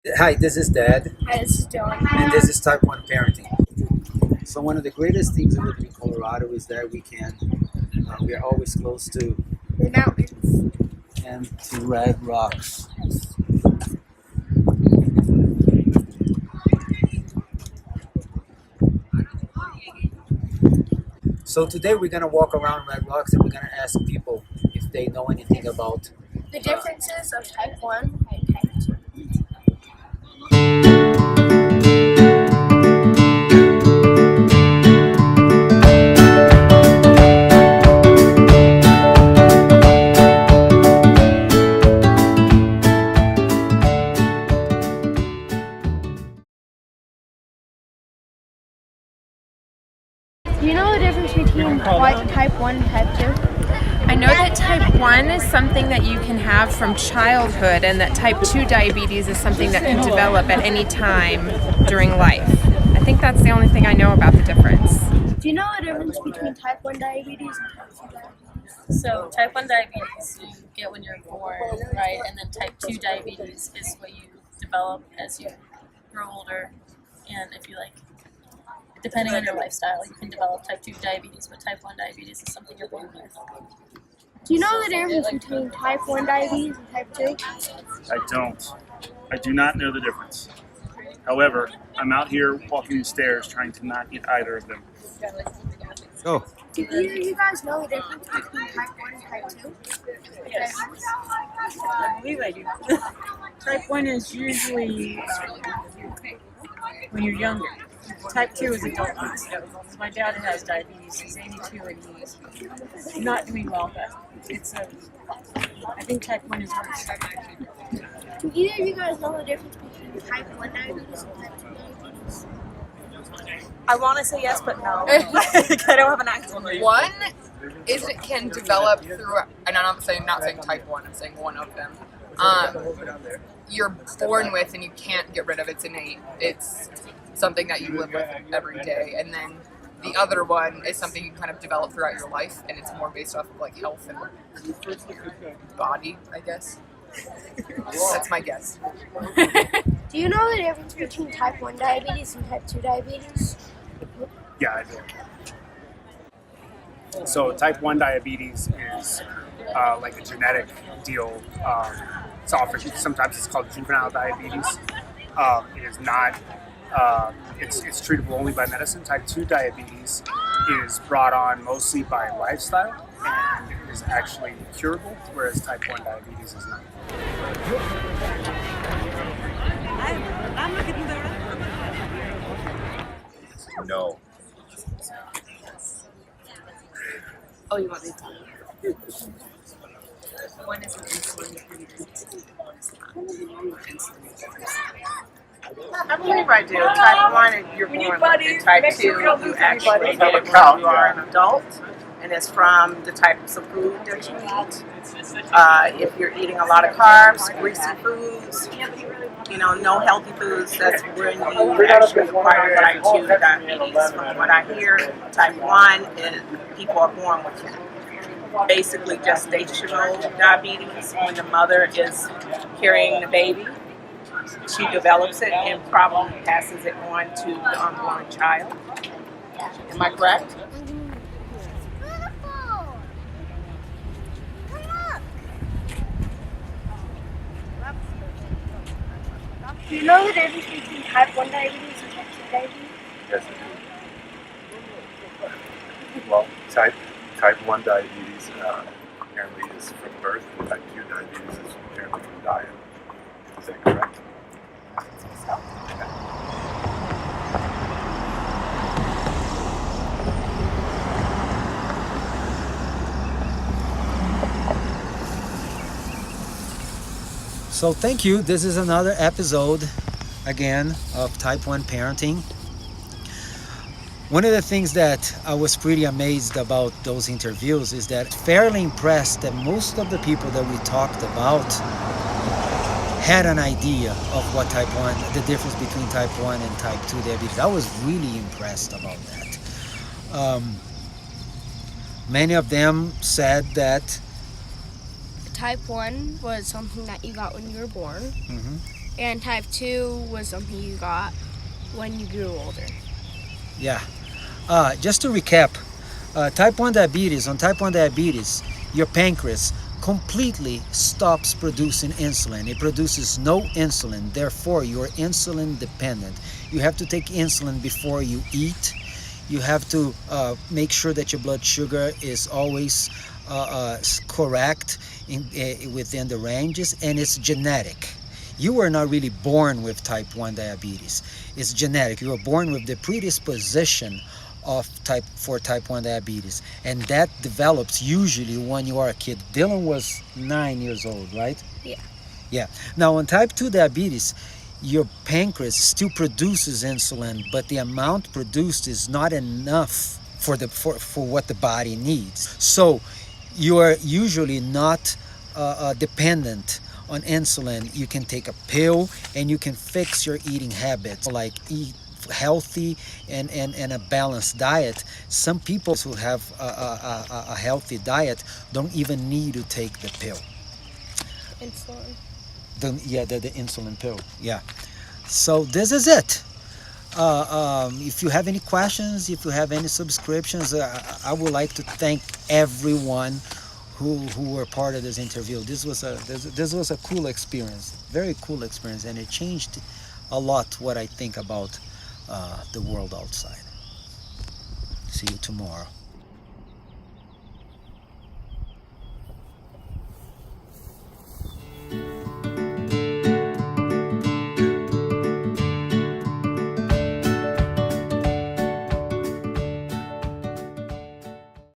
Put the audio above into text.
Hi, this is Dad, Hi, this is Dylan. and this is Type 1 Parenting. So one of the greatest things of living in Colorado is that we are always close to The mountains. and to Red Rocks. So today we're gonna walk around Red Rocks and we're gonna ask people if they know anything about. The differences of type 1 and type 2. Do you know the difference between type 1 and type 2? I know that type 1 is something that you can have from childhood, and that type 2 diabetes is something that can develop at any time during life. I think that's the only thing I know about the difference. Do you know the difference between type 1 diabetes and type 2 diabetes? So type 1 diabetes you get when you're born, right? And then type 2 diabetes is what you develop as you grow older. And if you depending on your lifestyle, you can develop type 2 diabetes, but type 1 diabetes is something you're born with. Do you know the difference between type 1 diabetes and type 2? I don't. I do not know the difference. However, I'm out here walking the stairs trying to not eat either of them. Oh, Do either of you guys know the difference between type 1 and type 2? Yes, I believe I do. Type 1 is usually when you're younger. Type 2 is adult onset. My dad has diabetes. He's 82 and he's not doing well, but I think type 1 is worse. Do either of you guys know the difference between type 1 diabetes and type 2 diabetes? I want to say yes, but no. I don't have an answer. One is it can develop through, and I'm not saying type 1, I'm saying one of them. You're born with and you can't get rid of. It's innate. It's something that you live with every day. And then the other one is something you kind of develop throughout your life, and it's more based off of health and body, I guess. That's my guess. Do you know the difference between type 1 diabetes and type 2 diabetes? Yeah, I do. So type 1 diabetes is like a genetic deal. Sometimes it's called juvenile diabetes. It is not. It's treatable only by medicine. Type 2 diabetes is brought on mostly by lifestyle and is actually curable, whereas type 1 diabetes is not. No. Oh, you want me to? One is an insulin. I believe I do. Type 1, you're born with it. Type 2, you actually get it when you are an adult, and it's from the types of food that you eat. If you're eating a lot of carbs, greasy foods, no healthy foods, that's when you actually acquire type 2 diabetes. From what I hear, type 1 is people are born with it. Basically gestational diabetes, when the mother is carrying the baby. She develops it and probably passes it on to the unborn child. Am I correct? Do you know the difference between type 1 diabetes and type 2 diabetes? Yes, I do. Well, type 1 diabetes apparently is from birth, and type 2 diabetes is apparently from diet. Is that correct? so thank you. This is another episode again of Type 1 Parenting. One of the things that I was pretty amazed about those interviews is that fairly impressed that most of the people that we talked about had an idea of what type 1, the difference between type 1 and type 2 diabetes. I was really impressed about that. Many of them said that type 1 was something that you got when you were born, Hmm. and type 2 was something you got when you grew older. Yeah. Just to recap, type 1 diabetes, on type 1 diabetes, your pancreas completely stops producing insulin. It produces no insulin, therefore you're insulin dependent. You have to take insulin before you eat. You have to make sure that your blood sugar is always correct within the ranges, and it's genetic. You were not really born with type 1 diabetes. It's genetic. You were born with the predisposition of type 1 diabetes, and that develops usually when you are a kid. Dylan was 9 years old, right? Yeah. Yeah. Now on type 2 diabetes, your pancreas still produces insulin, but the amount produced is not enough for what the body needs. So you are usually not dependent on insulin. You can take a pill and you can fix your eating habits, like eat healthy and a balanced diet. Some people who have a healthy diet don't even need to take the pill. Insulin. The insulin pill. Yeah. So this is it. If you have any questions, if you have any subscriptions, I would like to thank everyone who were part of this interview. This was a cool experience, very cool experience, and it changed a lot what I think about the world outside. See you tomorrow.